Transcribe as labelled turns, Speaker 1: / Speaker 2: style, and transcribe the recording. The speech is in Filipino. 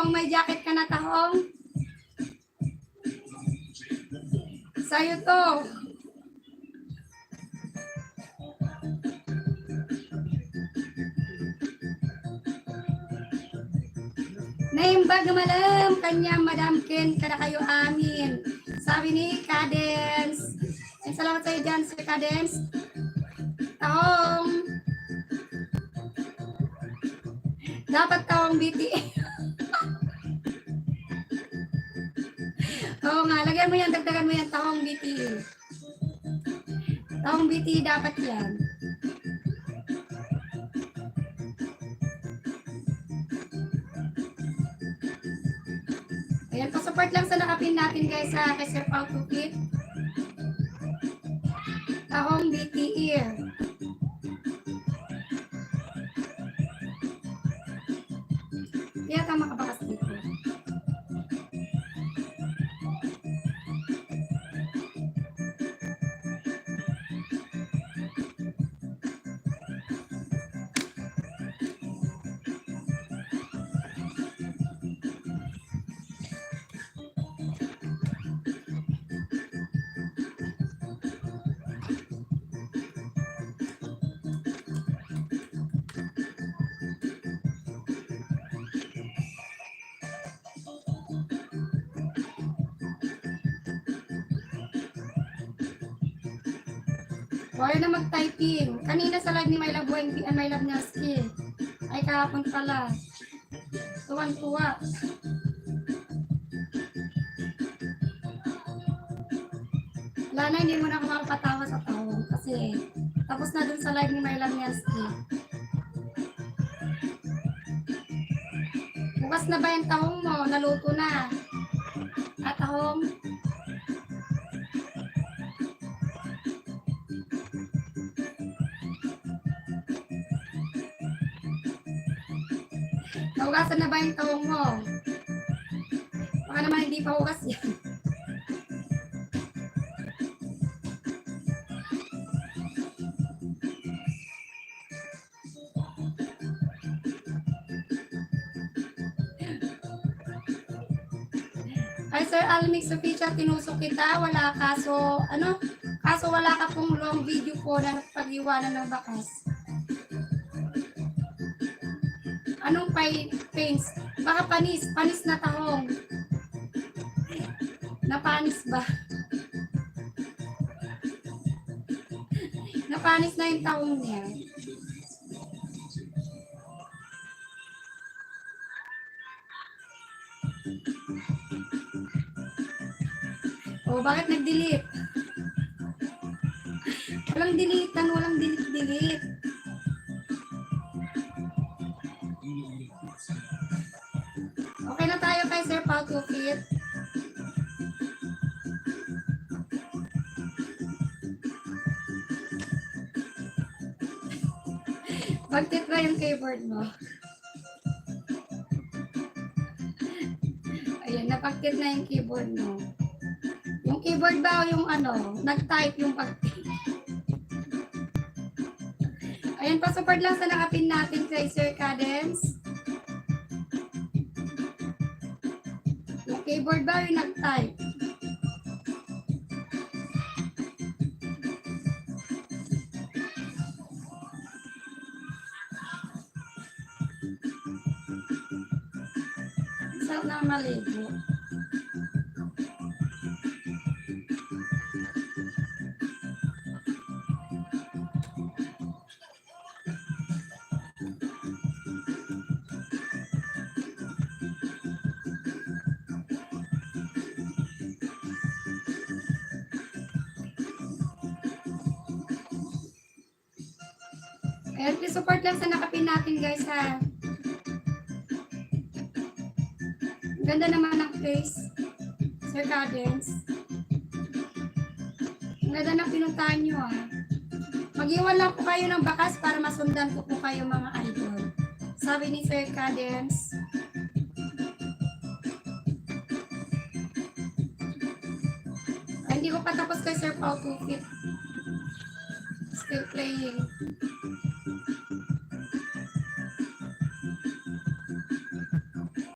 Speaker 1: Tahong, may jacket ka na, Tahong? Sa'yo to. Naimbag malam kanya Madam Ken kada kayo amin. Sabi ni Cadence. Ay, salamat sa iyo dyan, Sir Cadence. Tahong. Dapat tahong BTS. Oo nga, lagyan mo yan, dagdagan mo yan, tahong BTS. Tahong BTS dapat yan. Ayan, pa-support lang sa nakapin natin guys sa kay Sir Paul Tukit. Tahong BTS. Kaya tama ka bakas dito. Wala na mag-typing. Kanina sa live ni My Love Wendy and My Love Nyaski. Ay, kahapon pala. Tuwan-tuwa. Wala na, hindi mo na ako makapatawa sa tawon. Kasi tapos na dun sa live ni My Love Nyaski. Bukas na ba yung tahong mo? Naluto na. At tahong? Nahugasan na ba yung tahong mo? Baka naman hindi pa hugas yan. Ay, Sir Almix Official, tinusok kita. Wala kaso, ano? Kaso wala ka pong long video po na pag-iwanan ng bakas. Anong pains? Baka panis. Panis na tahong. Napanis ba? Napanis na yung tahong niya. Oh, bakit nag-delete? Walang delete. Walang delete. Okay na tayo kay Sir Paul Tukit. Pag-tip na yung keyboard mo. Ayan, napag-tip na yung keyboard mo. Yung keyboard ba o yung ano, nag-type yung pag-tip? Ayan, pa-support lang sa nakapin natin kay Sir Cadence. Yung keyboard ba o yung nag-type? Saan na maligo? Ayan, please support lang sa nakapin natin guys ha. Ganda naman ng face, Sir Cadence. Ang ganda ng pinuntahan nyo ha. Mag-iwan lang po kayo ng bakas para masundan ko po kayo mga idol. Sabi ni Sir Cadence. Ay, hindi ko pa tapos kay Sir Paul Tukit. Still playing.